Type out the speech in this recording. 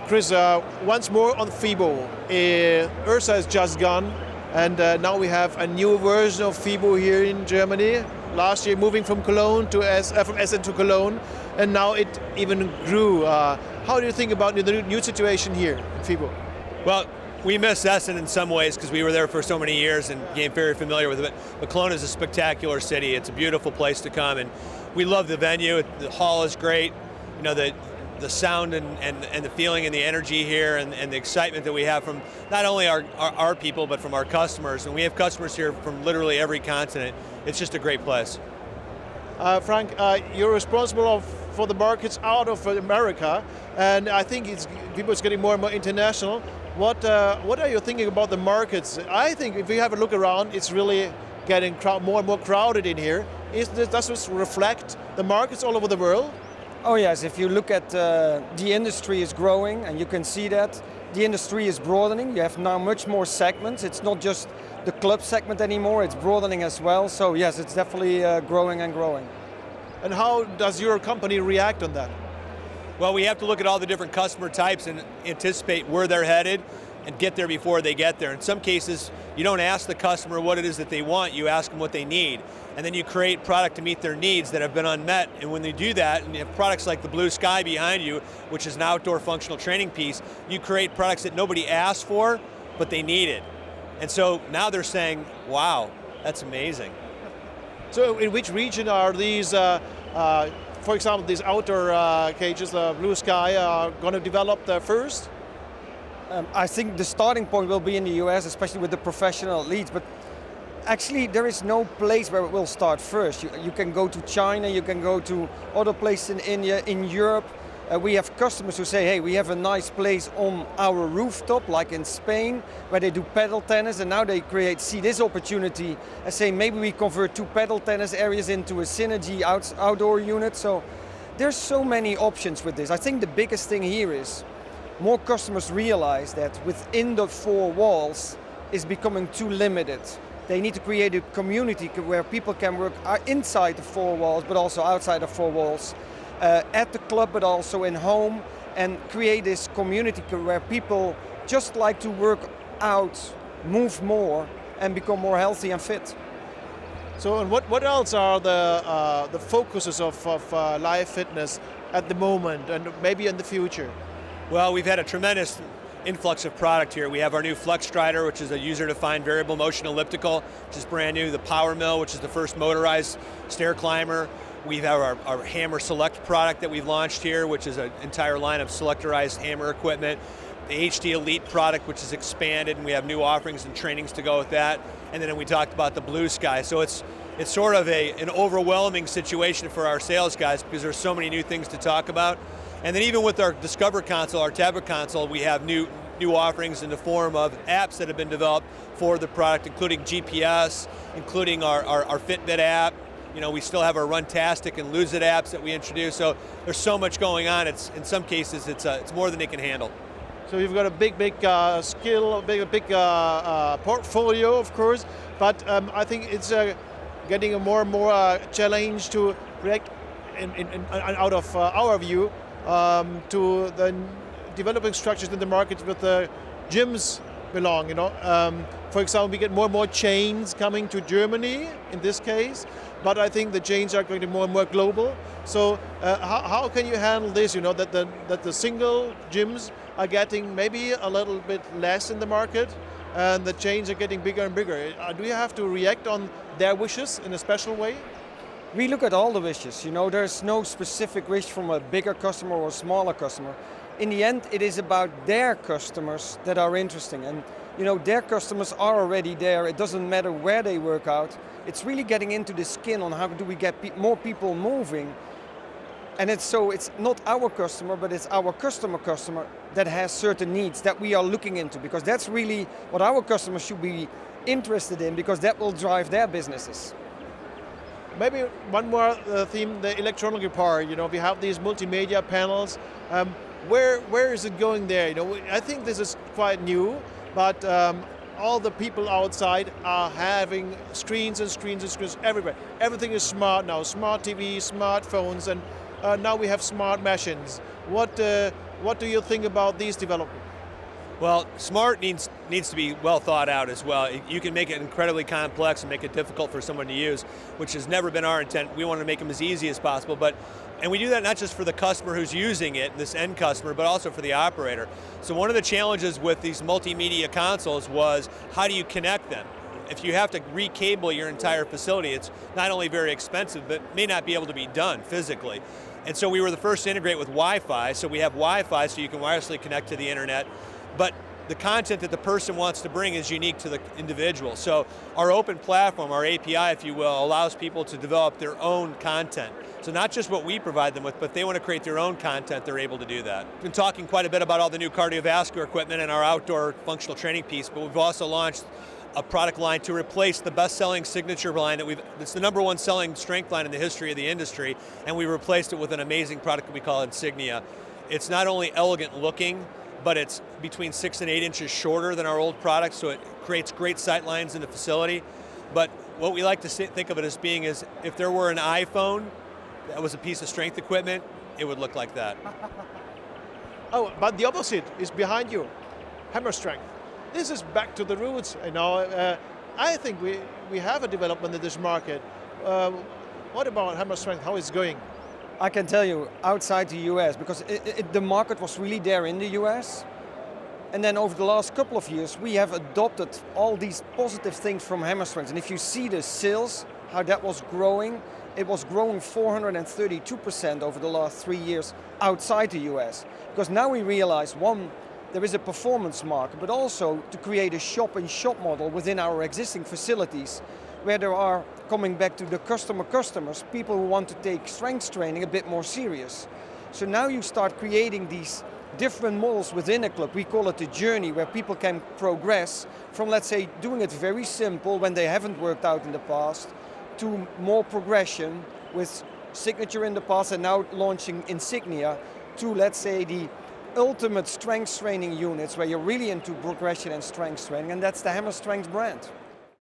Chris, once more on FIBO. Ursa is just gone, and now we have a new version of FIBO here in Germany. Last year moving from Cologne to from Essen to Cologne, and now it even grew. How do you think about the new situation here in FIBO? Well, we miss Essen in some ways because we were there for so many years and became very familiar with it. But Cologne is a spectacular city. It's a beautiful place to come, and we love the venue. The hall is great. You know, the sound and the feeling and the energy here and the excitement that we have from not only our people but from our customers. And we have customers here from literally every continent. It's just a great place. Frank, you're responsible for the markets out of America, and I think it's getting more and more international. What are you thinking about the markets? I think if you have a look around, it's really getting more and more crowded in here. Does this reflect the markets all over the world? Oh yes, if you look at the industry is growing, and you can see that. The industry is broadening. You have now much more segments. It's not just the club segment anymore, it's broadening as well. So yes, it's definitely growing and growing. And how does your company react on that? Well, we have to look at all the different customer types and anticipate where they're headed and get there before they get there. In some cases, you don't ask the customer what it is that they want, you ask them what they need. And then you create product to meet their needs that have been unmet. And when they do that, and you have products like the Blue Sky behind you, which is an outdoor functional training piece, you create products that nobody asked for, but they needed. And so now they're saying, wow, that's amazing. So in which region are these, for example, these outdoor cages, Blue Sky, are going to develop first? I think the starting point will be in the US, especially with the professional athletes, but actually there is no place where it will start first. You can go to China, you can go to other places in India, in Europe. We have customers who say, hey, we have a nice place on our rooftop, like in Spain, where they do paddle tennis, and now they see this opportunity and say, maybe we convert 2 paddle tennis areas into a synergy outdoor unit. So there's so many options with this. I think the biggest thing here is more customers realize that within the 4 walls is becoming too limited. They need to create a community where people can work inside the 4 walls, but also outside the 4 walls. At the club, but also in home, and create this community where people just like to work out, move more, and become more healthy and fit. So, and what else are the focuses of live fitness at the moment, and maybe in the future? Well, we've had a tremendous influx of product here. We have our new Flex Strider, which is a user-defined variable motion elliptical, which is brand new. The Power Mill, which is the first motorized stair climber. We have our Hammer Select product that we've launched here, which is an entire line of selectorized hammer equipment. The HD Elite product, which is expanded, and we have new offerings and trainings to go with that. And then we talked about the Blue Sky. So it's sort of an overwhelming situation for our sales guys because there's so many new things to talk about. And then even with our Discover console, our tablet console, we have new offerings in the form of apps that have been developed for the product, including GPS, including our Fitbit app. You know, we still have our Runtastic and Lose It apps that we introduced. So there's so much going on. It's in some cases it's more than it can handle. So you've got a big skill, big portfolio, of course. But I think it's getting a more and more challenge to react out of our view to the developing structures in the market with the gyms belong. You know, for example, we get more and more chains coming to Germany in this case. But I think the chains are going to be more and more global. So how can you handle this? You know, that the single gyms are getting maybe a little bit less in the market, and the chains are getting bigger and bigger. Do you have to react on their wishes in a special way? We look at all the wishes. You know, there's no specific wish from a bigger customer or a smaller customer. In the end, it is about their customers that are interesting, and you know, their customers are already there. It doesn't matter where they work out. It's really getting into the skin on how do we get more people moving. And it's not our customer, but it's our customer that has certain needs that we are looking into, because that's really what our customers should be interested in, because that will drive their businesses. Maybe one more theme, the electronic part. You know, we have these multimedia panels. Where is it going there? You know, I think this is quite new, but all the people outside are having screens and screens and screens everywhere. Everything is smart now, smart TV, smartphones, and now we have smart machines. What What do you think about these developments? Well, smart needs to be well thought out as well. You can make it incredibly complex and make it difficult for someone to use, which has never been our intent. We want to make them as easy as possible, and we do that not just for the customer who's using it, this end customer, but also for the operator. So one of the challenges with these multimedia consoles was, how do you connect them? If you have to recable your entire facility, it's not only very expensive, but may not be able to be done physically. And so we were the first to integrate with Wi-Fi, so we have Wi-Fi so you can wirelessly connect to the internet, but the content that the person wants to bring is unique to the individual. So our open platform, our API, if you will, allows people to develop their own content. So not just what we provide them with, but they want to create their own content, they're able to do that. We've been talking quite a bit about all the new cardiovascular equipment and our outdoor functional training piece, but we've also launched a product line to replace the best-selling signature line it's the #1 selling strength line in the history of the industry, and we replaced it with an amazing product that we call Insignia. It's not only elegant looking, but it's between 6 and 8 inches shorter than our old product, so it creates great sight lines in the facility. But what we like to think of it as being is, if there were an iPhone that was a piece of strength equipment, it would look like that. Oh, but the opposite is behind you, hammer strength. This is back to the roots. I think we have a development in this market. What about hammer strength? How is it going? I can tell you, outside the US, because the market was really there in the US, and then over the last couple of years, we have adopted all these positive things from hammer strength. And if you see the sales, how that was growing, it was growing 432% over the last 3 years outside the US. Because now we realize, one, there is a performance market, but also to create a shop-in-shop model within our existing facilities, where there are, coming back to the customers, people who want to take strength training a bit more serious. So now you start creating these different models within a club. We call it a journey, where people can progress from, let's say, doing it very simple when they haven't worked out in the past, to more progression with Signature in the past and now launching Insignia, to, let's say, the ultimate strength training units where you're really into progression and strength training, and that's the Hammer Strength brand.